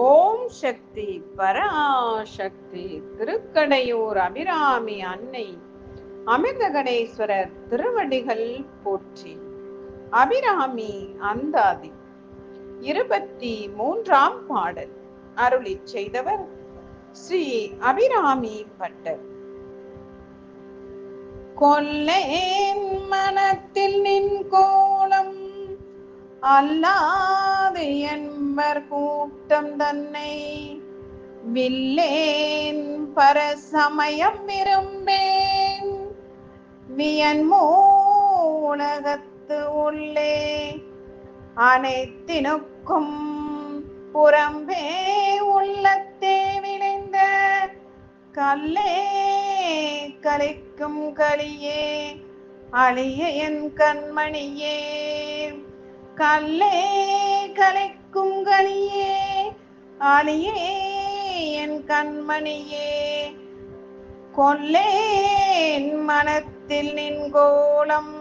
ஓம் சக்தி பராசக்தி. திருக்கடையூர் அபிராமி அன்னை அமிர்தகணேஸ்வரர் திருவடிகள் போற்றி. அபிராமி அந்தாதி 23ஆம் பாடல். அருளிச் செய்தவர் ஸ்ரீ அபிராமி பட்டர். கொல்லேன் மனத்தில் நின் கோலம் அல்லாது என்பர் கூட்டம் தன்னை வில்லேன் பரசமயம் விரும்பேன் வியன்மூலகத்து உள்ளே அனைத்தினுக்கும் புறம்பே உள்ளத்தே விளைந்த கல்லே கலைக்கும் களியே அழிய என் கண்மணியே. கல்லே கலைக்கும் களியே அழியே என் கண்மணியே. கொல்லேன் மனத்தில் நின் கோலம்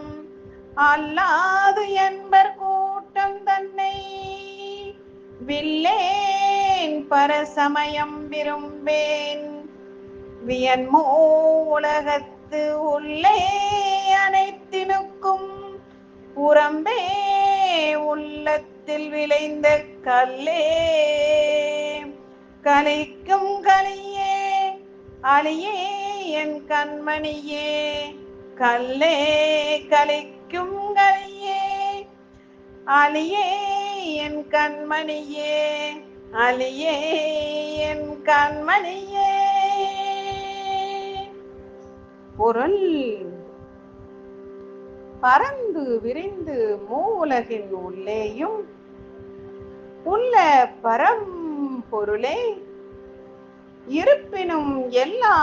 அல்லாது என்பர் கூட்டம் தன்னை வில்லேன் பரசமயம் விரும்பேன் வியன்மோ உலகத்து உள்ளே அனைத்தினுக்கும் புறம்பே உள்ளத்தில் விளைந்த கல்லே கலைக்கும் களியே அழியே என் கண்மணியே. கல்லே கலைக்கும் களியே அழியே என் கண்மணியே. அழியே என் கண்மணியே. பொருள்: பரந்து விரிந்து மூவுலகின் உள்ளேயும் உள்ள பரம்பொருளே இருப்பினும் எல்லா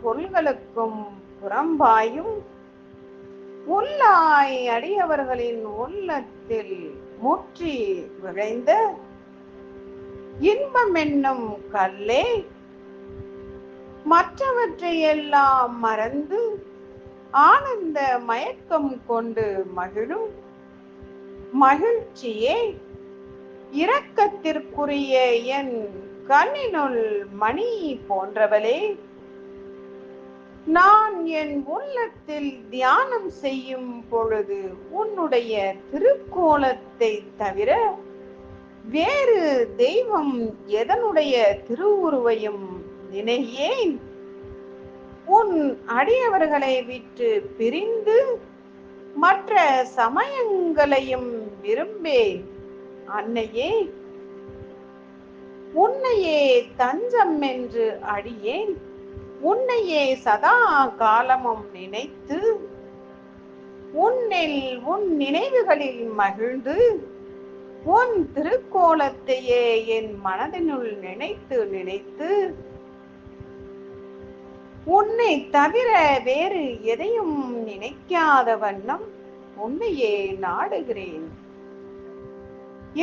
பொருள்களுக்கும் புறம்பாயும் உள்ளாய் அடியவர்களின் உள்ளத்தில் முற்றி விளைந்த இன்பம் என்னும் கல்லே மற்றவற்றையெல்லாம் மறந்து ஆனந்த மயக்கம் கொண்டு மகிழும் மகிழ்ச்சியே. இரக்கத்திற்குரிய என் கண்ணினுள் மணி போன்றவளே, நான் என் உள்ளத்தில் தியானம் செய்யும் பொழுது உன்னுடைய திருக்கோலத்தை தவிர வேறு தெய்வம் எதனுடைய திருவுருவையும் நினையேன். உன் அடியவர்களை விட்டு பிரிந்து மற்ற சமயங்களையும் விரும்பேன். அன்னையே, உன்னையே தஞ்சம் என்று அடியேன் உன்னையே சதா காலமும் நினைத்து உன்னில் உன் நினைவுகளில் மகிழ்ந்து உன் திருக்கோலத்தையே என் மனதினுள் நினைத்து நினைத்து உன்னை தவிர வேறு எதையும் நினைக்காத வண்ணம் உன்னையே நாடுகிறேன்.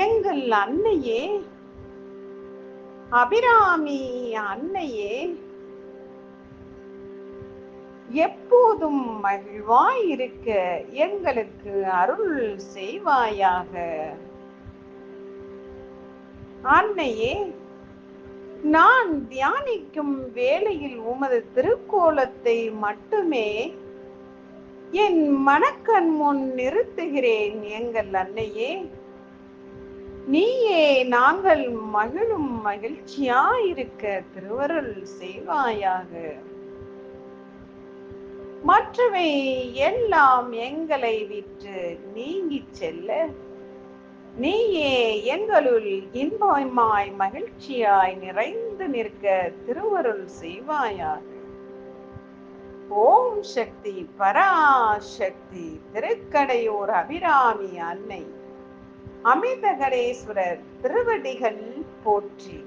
எங்கள் அன்னையே, அபிராமி அன்னையே, எப்போதும் மகிழ்வாய் இருக்க எங்களுக்கு அருள் செய்வாயாக. அன்னையே, நான் தியானிக்கும் வேளையில் உமது திருக்கோலத்தை மட்டுமே என் மனக்கண் முன் நிறுத்துகிறேன். எங்கள் அன்னையே, நீயே நாங்கள் மகிழும் மகிழ்ச்சியாயிருக்க திருவருள் செய்வாயாக. மற்றவை எல்லாம் எங்களை விட்டு நீங்கிச் செல்ல நீயே எங்களுள் இன்பமாய் மகிழ்ச்சியாய் நிறைந்து நிற்க திருவருள் செய்வாயாக. ஓம் சக்தி பராசக்தி. திருக்கடையூர் அபிராமி அன்னை அமிர்தகணேஸ்வரர் திருவடிகள் போற்றி.